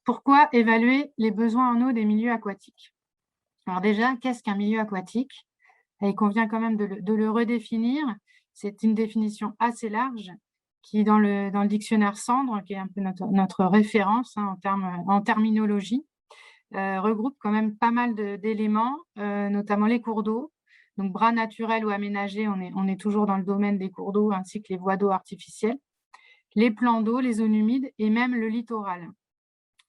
Pourquoi évaluer les besoins en eau des milieux aquatiques? Alors déjà, qu'est-ce qu'un milieu aquatique? Et il convient quand même de le redéfinir. C'est une définition assez large qui, dans le dictionnaire Sandre, qui est un peu notre référence hein, en terminologie, regroupe quand même pas mal d'éléments, notamment les cours d'eau. Donc, bras naturels ou aménagés, on est toujours dans le domaine des cours d'eau ainsi que les voies d'eau artificielles, les plans d'eau, les zones humides et même le littoral.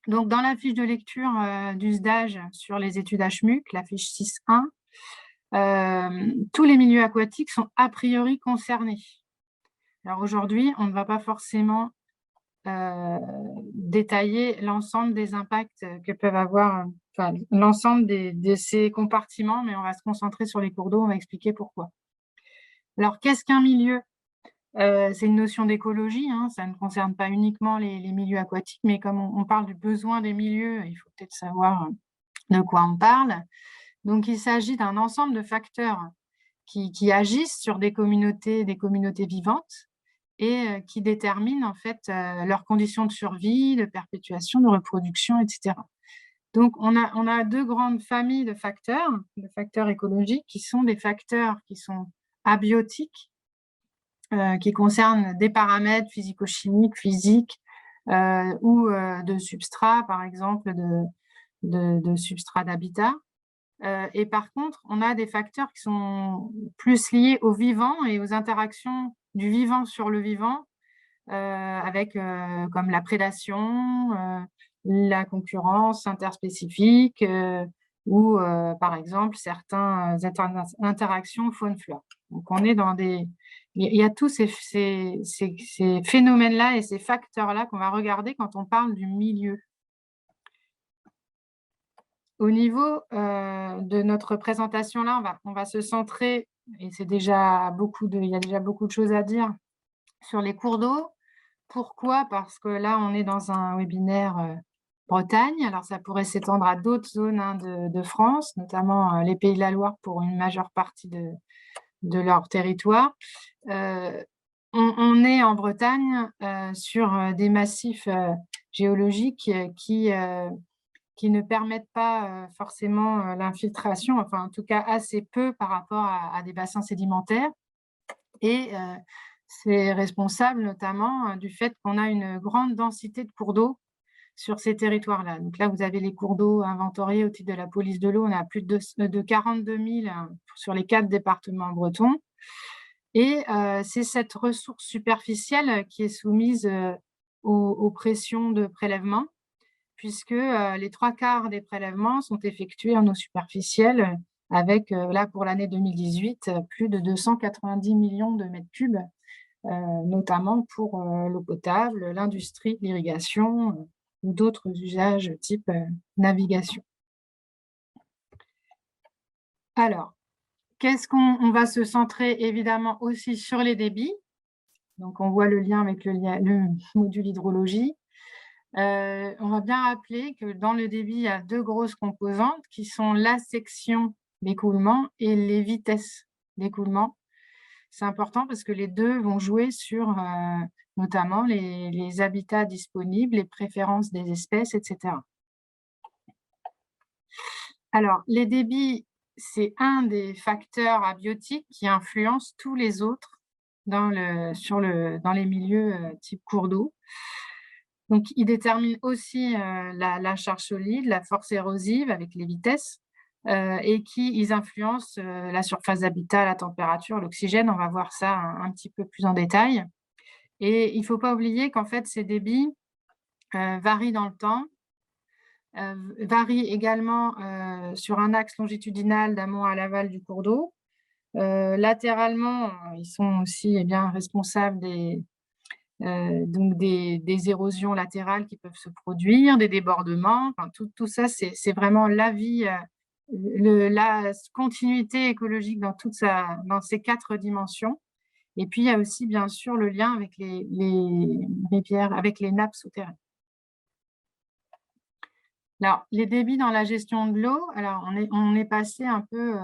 Donc, dans la fiche de lecture du SDAGE sur les études HMUC, la fiche 6.1, tous les milieux aquatiques sont a priori concernés. Alors aujourd'hui, on ne va pas forcément détailler l'ensemble des impacts que peuvent avoir, enfin, l'ensemble de ces compartiments, mais on va se concentrer sur les cours d'eau, on va expliquer pourquoi. Alors, qu'est-ce qu'un milieu? C'est une notion d'écologie, hein, ça ne concerne pas uniquement les milieux aquatiques, mais comme on parle du besoin des milieux, il faut peut-être savoir de quoi on parle. Donc, il s'agit d'un ensemble de facteurs qui agissent sur des communautés vivantes et qui déterminent en fait leurs conditions de survie, de perpétuation, de reproduction, etc. Donc, on a deux grandes familles de facteurs écologiques, qui sont des facteurs qui sont abiotiques, qui concernent des paramètres physico-chimiques, physiques, ou de substrats, par exemple, de substrats d'habitat. Et par contre, on a des facteurs qui sont plus liés au vivant et aux interactions du vivant sur le vivant, avec comme la prédation, la concurrence interspécifique, ou par exemple certaines interactions faune-flore. Donc on est dans il y a tous ces phénomènes-là et ces facteurs-là qu'on va regarder quand on parle du milieu. Au niveau de notre présentation là, on va se centrer, et il y a déjà beaucoup de choses à dire sur les cours d'eau. Pourquoi? Parce que là, on est dans un webinaire Bretagne. Alors, ça pourrait s'étendre à d'autres zones hein, de France, notamment les Pays de la Loire pour une majeure partie de leur territoire. On est en Bretagne sur des massifs géologiques qui ne permettent pas forcément l'infiltration, enfin en tout cas assez peu par rapport à des bassins sédimentaires. Et c'est responsable notamment du fait qu'on a une grande densité de cours d'eau sur ces territoires-là. Donc là, vous avez les cours d'eau inventoriés au titre de la police de l'eau. On a plus de 42 000 sur les 4 départements bretons. Et c'est cette ressource superficielle qui est soumise aux pressions de prélèvement, puisque les 3/4 des prélèvements sont effectués en eau superficielle, avec, là, pour l'année 2018, plus de 290 millions de mètres cubes, notamment pour l'eau potable, l'industrie, l'irrigation ou d'autres usages type navigation. Alors, on va se centrer évidemment aussi sur les débits. Donc, on voit le lien avec le module hydrologie. On va bien rappeler que dans le débit, il y a deux grosses composantes qui sont la section d'écoulement et les vitesses d'écoulement. C'est important parce que les deux vont jouer sur notamment les habitats disponibles, les préférences des espèces, etc. Alors, les débits, c'est un des facteurs abiotiques qui influence tous les autres dans les milieux type cours d'eau. Donc, il détermine aussi la charge solide, la force érosive avec les vitesses, et ils influencent la surface d'habitat, la température, l'oxygène. On va voir ça un petit peu plus en détail. Et il ne faut pas oublier qu'en fait, ces débits varient dans le temps, varient également sur un axe longitudinal d'amont à l'aval du cours d'eau. Latéralement, ils sont aussi responsables donc des érosions latérales qui peuvent se produire, des débordements. Enfin, tout ça, c'est vraiment la vie, la continuité écologique dans ces 4 dimensions. Et puis, il y a aussi, bien sûr, le lien avec les rivières, avec les nappes souterraines. Alors, les débits dans la gestion de l'eau, alors on est passé un peu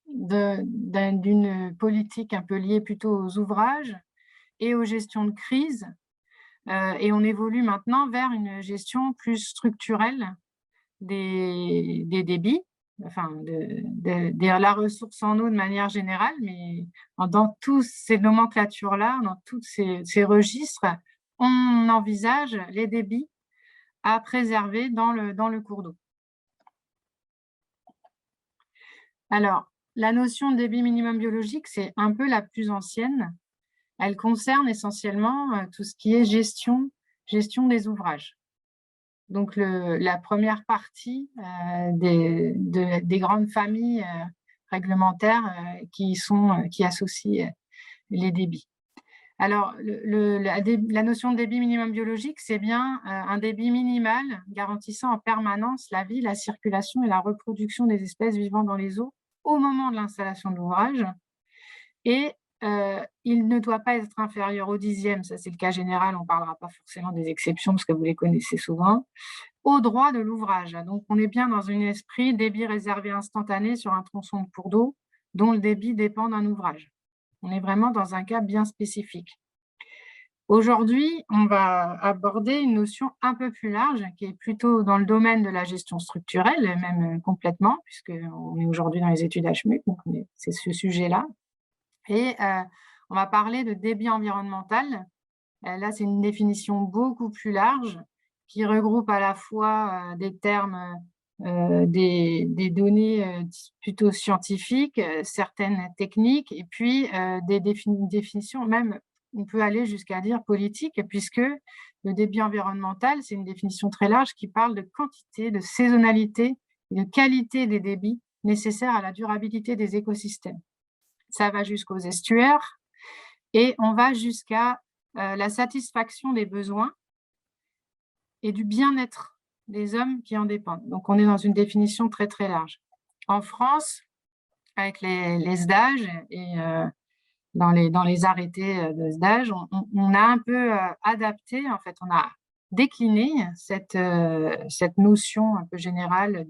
d'une politique un peu liée plutôt aux ouvrages et aux gestions de crise, et on évolue maintenant vers une gestion plus structurelle des débits, enfin de la ressource en eau de manière générale, mais dans tous ces nomenclatures-là, dans tous ces registres, on envisage les débits à préserver dans le cours d'eau. Alors, la notion de débit minimum biologique, c'est un peu la plus ancienne. Elle concerne essentiellement tout ce qui est gestion des ouvrages. Donc, la première partie des grandes familles réglementaires qui associent les débits. Alors, la notion de débit minimum biologique, c'est bien un débit minimal garantissant en permanence la vie, la circulation et la reproduction des espèces vivant dans les eaux au moment de l'installation de l'ouvrage. Et il ne doit pas être inférieur au dixième, ça c'est le cas général, on ne parlera pas forcément des exceptions parce que vous les connaissez souvent, au droit de l'ouvrage. Donc on est bien dans un esprit débit réservé instantané sur un tronçon de cours d'eau dont le débit dépend d'un ouvrage. On est vraiment dans un cas bien spécifique. Aujourd'hui, on va aborder une notion un peu plus large qui est plutôt dans le domaine de la gestion structurelle, même complètement, puisqu'on est aujourd'hui dans les études HMUC, donc c'est ce sujet-là. Et on va parler de débit environnemental. Là, c'est une définition beaucoup plus large qui regroupe à la fois des termes, des données plutôt scientifiques, certaines techniques, et puis des définitions, même on peut aller jusqu'à dire politique, puisque le débit environnemental, c'est une définition très large qui parle de quantité, de saisonnalité et de qualité des débits nécessaires à la durabilité des écosystèmes. Ça va jusqu'aux estuaires et on va jusqu'à la satisfaction des besoins et du bien-être des hommes qui en dépendent. Donc, on est dans une définition très, très large. En France, avec les SDAGE et dans les arrêtés de SDAGE, on a un peu adapté, en fait, on a décliné cette notion un peu générale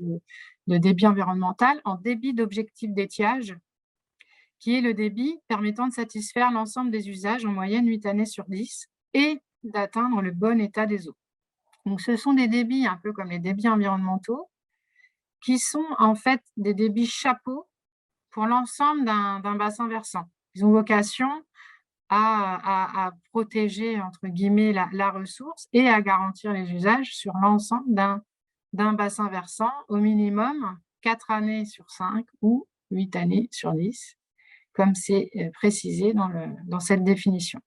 de débit environnemental en débit d'objectif d'étiage, qui est le débit permettant de satisfaire l'ensemble des usages en moyenne 8 années sur 10 et d'atteindre le bon état des eaux. Donc, ce sont des débits un peu comme les débits environnementaux qui sont en fait des débits chapeaux pour l'ensemble d'un bassin versant. Ils ont vocation à protéger, entre guillemets, la ressource et à garantir les usages sur l'ensemble d'un bassin versant, au minimum 4 années sur 5 ou 8 années sur 10. Comme c'est précisé dans cette définition.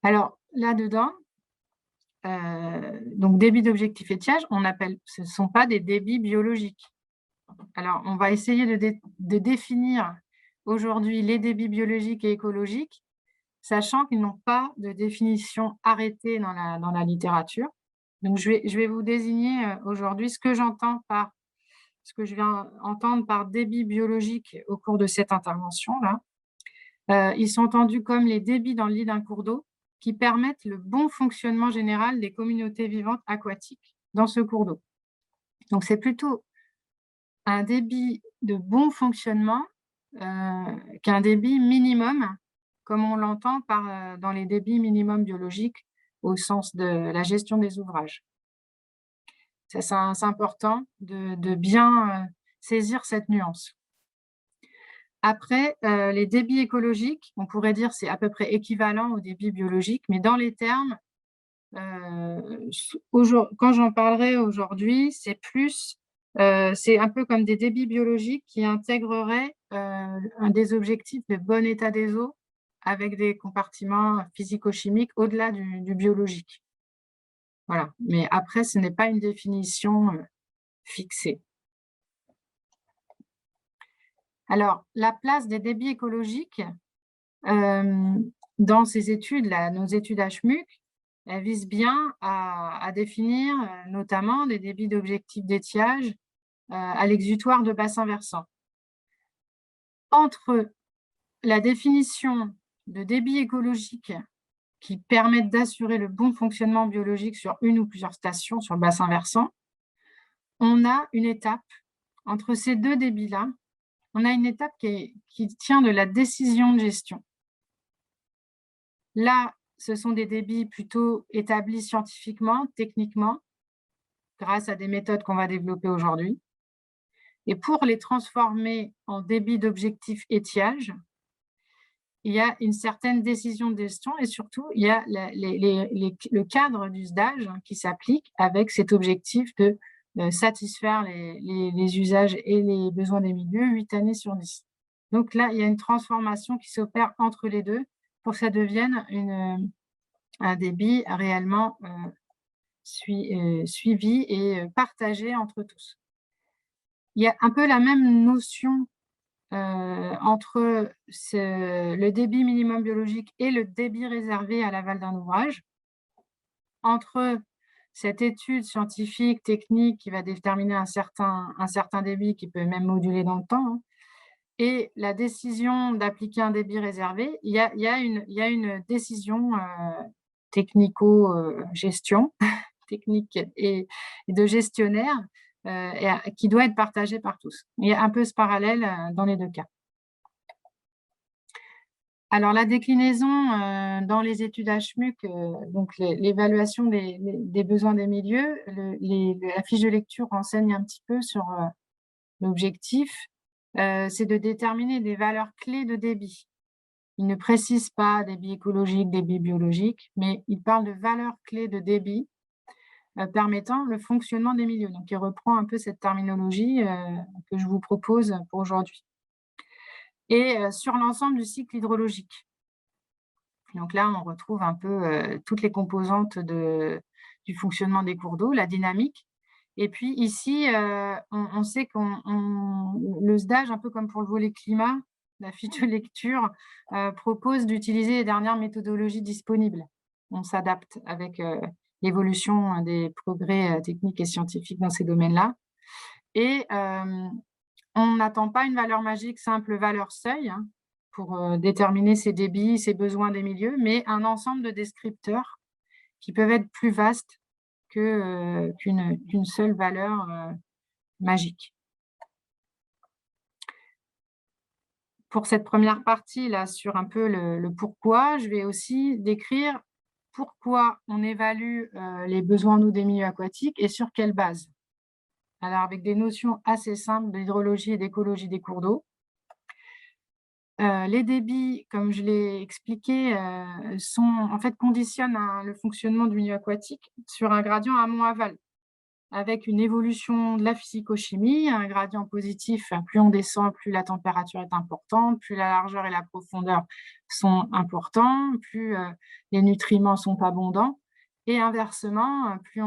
Alors, là-dedans, donc débit d'objectif étiage, ce ne sont pas des débits biologiques. Alors, on va essayer de définir aujourd'hui les débits biologiques et écologiques, sachant qu'ils n'ont pas de définition arrêtée dans la littérature. Donc, je vais vous désigner aujourd'hui ce que je viens entendre par débit biologique au cours de cette intervention-là. Ils sont entendus comme les débits dans le lit d'un cours d'eau qui permettent le bon fonctionnement général des communautés vivantes aquatiques dans ce cours d'eau. Donc, c'est plutôt un débit de bon fonctionnement qu'un débit minimum, comme on l'entend dans les débits minimums biologiques au sens de la gestion des ouvrages. C'est important de bien saisir cette nuance. Après, les débits écologiques, on pourrait dire c'est à peu près équivalent aux débits biologiques, mais dans les termes, quand j'en parlerai aujourd'hui, c'est un peu comme des débits biologiques qui intégreraient des objectifs de bon état des eaux avec des compartiments physico-chimiques au-delà du biologique. Voilà, mais après, ce n'est pas une définition fixée. Alors, la place des débits écologiques dans ces études, nos études HMUC, elles visent bien à définir notamment des débits d'objectifs d'étiage à l'exutoire de bassin versant. Entre la définition de débits écologiques qui permettent d'assurer le bon fonctionnement biologique sur une ou plusieurs stations sur le bassin versant, on a une étape entre ces deux débits-là. On a une étape qui tient de la décision de gestion. Là, ce sont des débits plutôt établis scientifiquement, techniquement, grâce à des méthodes qu'on va développer aujourd'hui. Et pour les transformer en débit d'objectif étiage, il y a une certaine décision de gestion et surtout, il y a le cadre du SDAGE qui s'applique avec cet objectif de satisfaire les usages et les besoins des milieux 8 années sur 10. Donc là, il y a une transformation qui s'opère entre les deux pour que ça devienne un débit réellement suivi et partagé entre tous. Il y a un peu la même notion entre le débit minimum biologique et le débit réservé à l'aval d'un ouvrage, entre cette étude scientifique, technique qui va déterminer un certain débit qui peut même moduler dans le temps, hein, et la décision d'appliquer un débit réservé, il y a une décision technico-gestion, technique et de gestionnaire qui doit être partagée par tous. Il y a un peu ce parallèle dans les deux cas. Alors, la déclinaison dans les études HMUC, donc l'évaluation des besoins des milieux, la fiche de lecture renseigne un petit peu sur l'objectif, c'est de déterminer des valeurs clés de débit. Il ne précise pas débit écologique, débit biologique, mais il parle de valeurs clés de débit permettant le fonctionnement des milieux. Donc, il reprend un peu cette terminologie que je vous propose pour aujourd'hui. Et sur l'ensemble du cycle hydrologique. Donc là, on retrouve un peu toutes les composantes du fonctionnement des cours d'eau, la dynamique. Et puis ici, on sait le SDAGE, un peu comme pour le volet climat, la fiche de lecture propose d'utiliser les dernières méthodologies disponibles. On s'adapte avec l'évolution des progrès techniques et scientifiques dans ces domaines-là. Et on n'attend pas une valeur magique, simple valeur seuil, hein, pour déterminer ses débits, ses besoins des milieux, mais un ensemble de descripteurs qui peuvent être plus vastes qu'une seule valeur magique. Pour cette première partie, là, sur un peu le pourquoi, je vais aussi décrire pourquoi on évalue les besoins en eau des milieux aquatiques et sur quelle base. Alors, avec des notions assez simples d'hydrologie et d'écologie des cours d'eau. Les débits, comme je l'ai expliqué, conditionnent le fonctionnement du milieu aquatique sur un gradient amont-aval, avec une évolution de la physico-chimie, un gradient positif, plus on descend, plus la température est importante, plus la largeur et la profondeur sont importants, plus les nutriments sont abondants. Et inversement, plus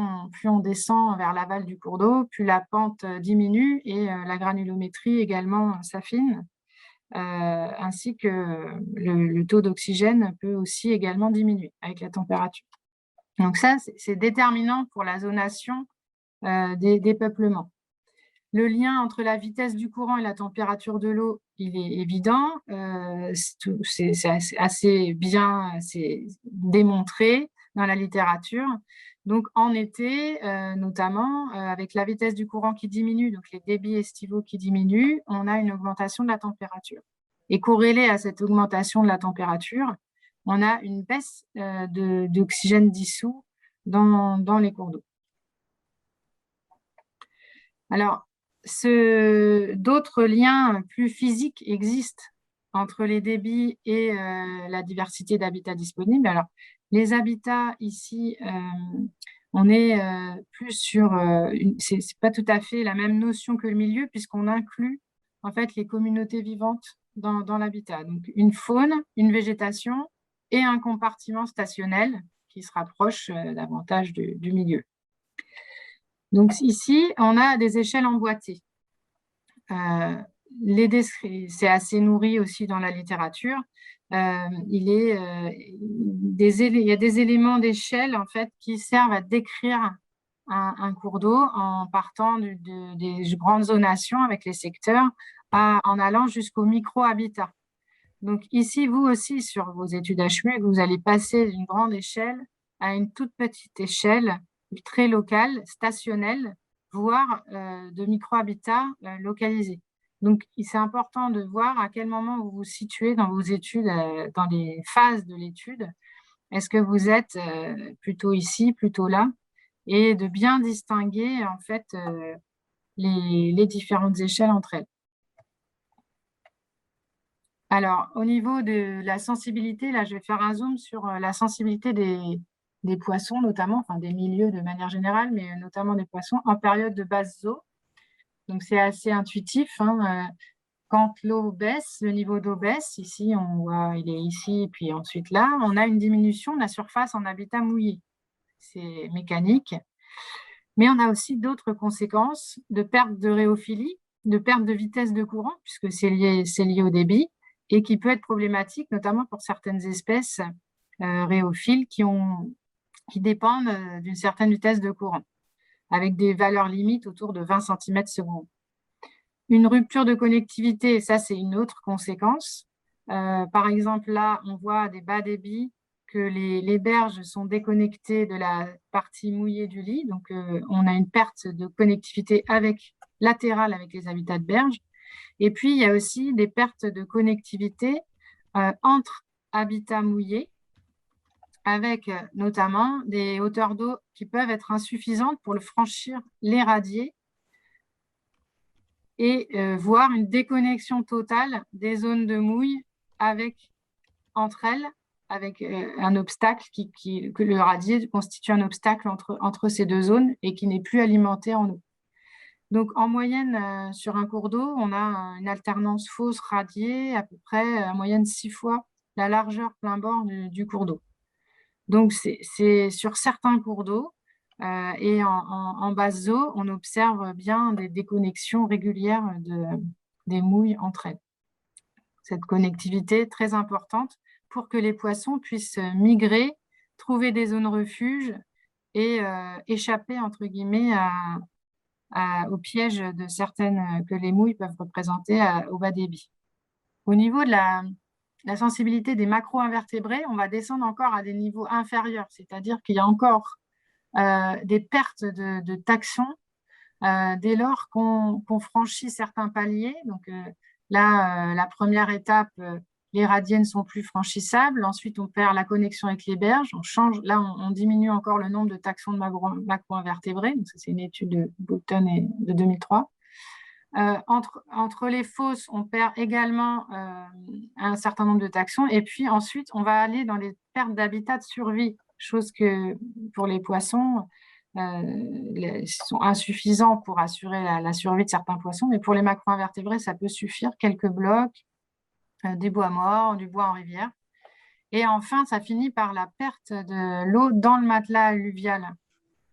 on descend vers l'aval du cours d'eau, plus la pente diminue et la granulométrie également s'affine. Ainsi que le taux d'oxygène peut aussi également diminuer avec la température. Donc ça, c'est déterminant pour la zonation des peuplements. Le lien entre la vitesse du courant et la température de l'eau, il est évident, c'est assez bien démontré dans la littérature. Donc en été, notamment, avec la vitesse du courant qui diminue, donc les débits estivaux qui diminuent, on a une augmentation de la température. Et corrélé à cette augmentation de la température, on a une baisse d'oxygène dissous dans les cours d'eau. Alors, d'autres liens plus physiques existent entre les débits et la diversité d'habitats disponibles. Alors, les habitats ici, on est plus sur... c'est pas tout à fait la même notion que le milieu, puisqu'on inclut en fait les communautés vivantes dans l'habitat. Donc, une faune, une végétation et un compartiment stationnel qui se rapproche davantage du milieu. Donc ici, on a des échelles emboîtées. C'est assez nourri aussi dans la littérature. Il y a des éléments d'échelle en fait, qui servent à décrire un cours d'eau en partant des grandes zonations avec les secteurs en allant jusqu'au micro-habitat. Donc ici, vous aussi, sur vos études HMUC, vous allez passer d'une grande échelle à une toute petite échelle très locale, stationnelle, voire de micro-habitats localisés. Donc, c'est important de voir à quel moment vous vous situez dans vos études, dans les phases de l'étude, Est-ce que vous êtes plutôt ici, plutôt là? Et de bien distinguer en fait les différentes échelles entre elles. Alors, au niveau de la sensibilité, là, je vais faire un zoom sur la sensibilité des poissons, notamment, enfin des milieux de manière générale, mais notamment des poissons en période de basse eau. Donc, c'est assez intuitif, hein, quand l'eau baisse, le niveau d'eau baisse, ici, on voit, il est ici, puis ensuite là, on a une diminution de la surface en habitat mouillé. C'est mécanique. Mais on a aussi d'autres conséquences de perte de rhéophilie, de perte de vitesse de courant, puisque c'est lié au débit, et qui peut être problématique, notamment pour certaines espèces rhéophiles qui dépendent d'une certaine vitesse de courant, avec des valeurs limites autour de 20 cm/s. Une rupture de connectivité, ça c'est une autre conséquence. Par exemple, là, on voit des bas débits, que les berges sont déconnectées de la partie mouillée du lit. Donc, on a une perte de connectivité latérale avec les habitats de berges. Et puis, il y a aussi des pertes de connectivité entre habitats mouillés, avec notamment des hauteurs d'eau qui peuvent être insuffisantes pour le franchir les radiers et voir une déconnexion totale des zones de mouille entre elles, avec un obstacle, que le radier constitue un obstacle entre ces deux zones et qui n'est plus alimenté en eau. Donc, en moyenne, sur un cours d'eau, on a une alternance fosse-radier à peu près en moyenne 6 fois la largeur plein bord du cours d'eau. Donc, c'est sur certains cours d'eau et en basse eau, on observe bien des déconnexions régulières des mouilles entre elles. Cette connectivité est très importante pour que les poissons puissent migrer, trouver des zones refuge et échapper, entre guillemets, au piège de certaines que les mouilles peuvent représenter au bas débit. Au niveau de la sensibilité des macro-invertébrés, on va descendre encore à des niveaux inférieurs, c'est-à-dire qu'il y a encore des pertes de taxon dès lors qu'on franchit certains paliers. Donc là, la première étape, les radiers ne sont plus franchissables. Ensuite, on perd la connexion avec les berges. Là, on diminue encore le nombre de taxons de macro-invertébrés. C'est une étude de Boulton et de 2003. Entre les fosses, on perd également un certain nombre de taxons. Et puis ensuite, on va aller dans les pertes d'habitat de survie, chose que pour les poissons, sont insuffisants pour assurer la survie de certains poissons. Mais pour les macro-invertébrés, ça peut suffire. Quelques blocs, des bois morts, du bois en rivière. Et enfin, ça finit par la perte de l'eau dans le matelas alluvial.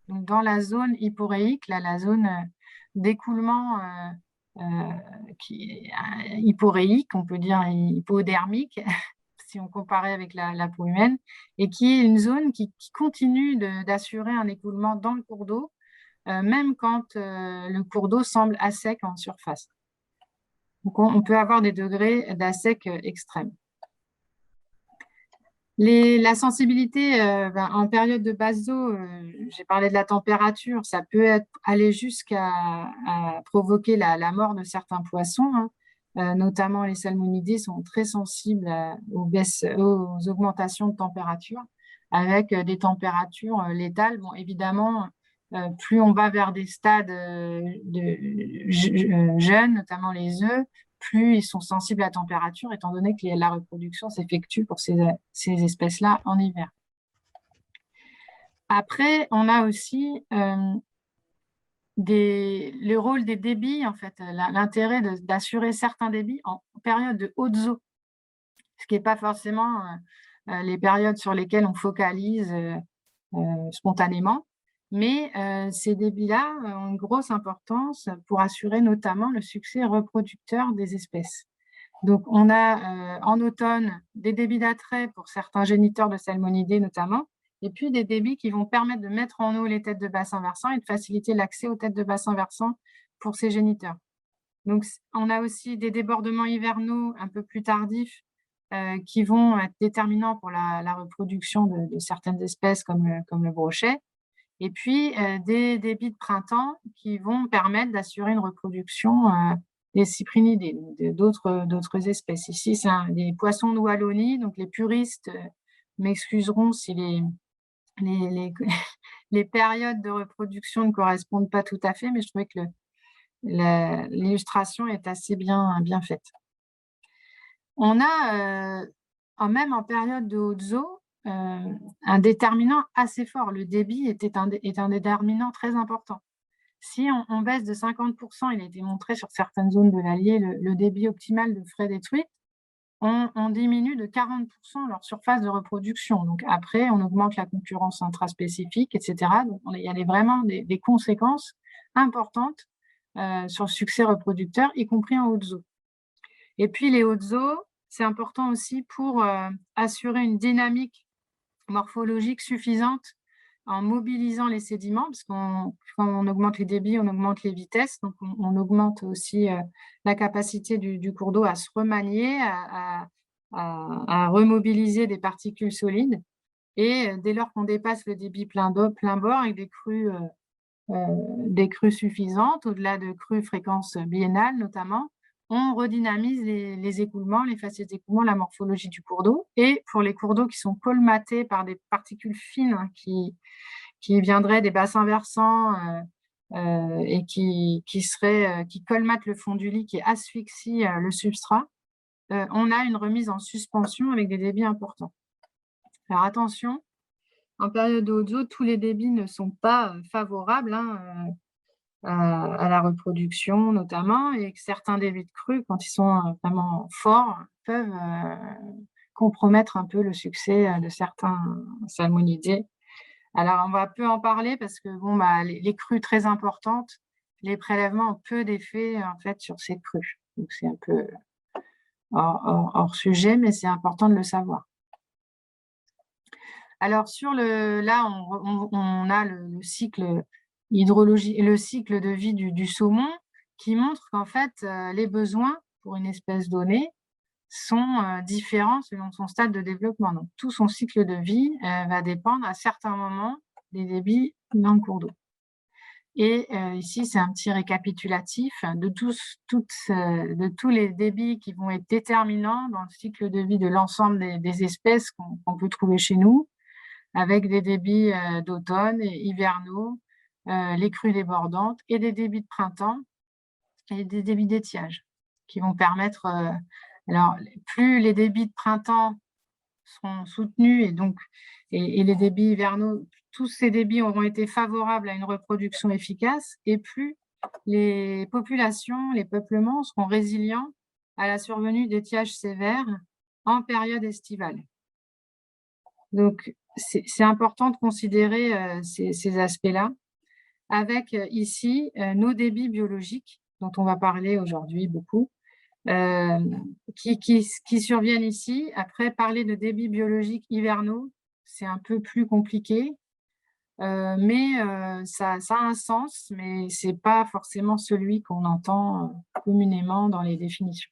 Donc, dans la zone hyporéique, là, la zone d'écoulement qui est hyporéique, on peut dire hypodermique, si on comparait avec la peau humaine, et qui est une zone qui continue d'assurer un écoulement dans le cours d'eau, même quand le cours d'eau semble à sec en surface. Donc, on peut avoir des degrés d'assec extrêmes. La sensibilité en période de basse eau, j'ai parlé de la température, ça peut aller jusqu'à provoquer la mort de certains poissons, hein. Notamment les salmonidés sont très sensibles aux augmentations de température, avec des températures létales. Bon, évidemment, plus on va vers des stades jeunes, notamment les œufs, plus ils sont sensibles à la température, étant donné que la reproduction s'effectue pour ces espèces-là en hiver. Après, on a aussi le rôle des débits, en fait, l'intérêt d'assurer certains débits en période de hautes eaux, ce qui n'est pas forcément les périodes sur lesquelles on focalise spontanément. Mais ces débits-là ont une grosse importance pour assurer notamment le succès reproducteur des espèces. Donc, on a en automne des débits d'attrait pour certains géniteurs de salmonidés notamment, et puis des débits qui vont permettre de mettre en eau les têtes de bassin versant et de faciliter l'accès aux têtes de bassin versant pour ces géniteurs. Donc, on a aussi des débordements hivernaux un peu plus tardifs qui vont être déterminants pour la reproduction de certaines espèces comme le brochet. Et puis, des débits de printemps qui vont permettre d'assurer une reproduction des cyprinidés, d'autres espèces. Ici, c'est des poissons de Wallonie, donc les puristes m'excuseront si les les périodes de reproduction ne correspondent pas tout à fait, mais je trouvais que l'illustration est assez bien faite. On a, même en période de hautes eaux, un déterminant assez fort. Le débit est un déterminant très important. Si on baisse de 50 il a été montré sur certaines zones de l'Allier, le débit optimal de frais détruites, on diminue de 40 leur surface de reproduction. Donc après, on augmente la concurrence intraspécifique, et cetera. Donc il y a vraiment des conséquences importantes sur le succès reproducteur, y compris en hautes eaux. Et puis les hautes eaux, c'est important aussi pour assurer une dynamique morphologique suffisante en mobilisant les sédiments, parce quand on augmente les débits, on augmente les vitesses, donc on augmente aussi la capacité du cours d'eau à se remanier, à remobiliser des particules solides. Et dès lors qu'on dépasse le débit plein bord avec des crues suffisantes, au-delà de crues fréquence biennale notamment, on redynamise les écoulements, les faciès d'écoulement, la morphologie du cours d'eau. Et pour les cours d'eau qui sont colmatés par des particules fines qui viendraient des bassins versants et qui colmatent le fond du lit, qui asphyxient le substrat, on a une remise en suspension avec des débits importants. Alors attention, en période de haute eau, tous les débits ne sont pas favorables à la reproduction notamment, et que certains débits de crue, quand ils sont vraiment forts, peuvent compromettre un peu le succès de certains salmonidés. Alors, on va peu en parler parce que bon, les crues très importantes, les prélèvements ont peu d'effet en fait sur ces crues. Donc, c'est un peu hors sujet, mais c'est important de le savoir. Alors, là, on a le cycle hydrologique et le cycle de vie du saumon qui montre qu'en fait, les besoins pour une espèce donnée sont différents selon son stade de développement. Donc, tout son cycle de vie va dépendre à certains moments des débits dans le cours d'eau. Et ici, c'est un petit récapitulatif de tous les débits qui vont être déterminants dans le cycle de vie de l'ensemble des espèces qu'on peut trouver chez nous, avec des débits d'automne et hivernaux, les crues débordantes, et des débits de printemps et des débits d'étiage qui vont permettre. Alors, plus les débits de printemps seront soutenus et les débits hivernaux, tous ces débits auront été favorables à une reproduction efficace, et plus les populations, les peuplements seront résilients à la survenue d'étiages sévères en période estivale. Donc, c'est important de considérer ces aspects-là, avec ici nos débits biologiques, dont on va parler aujourd'hui beaucoup, qui surviennent ici. Après, parler de débits biologiques hivernaux, c'est un peu plus compliqué, mais ça a un sens, mais ce n'est pas forcément celui qu'on entend communément dans les définitions.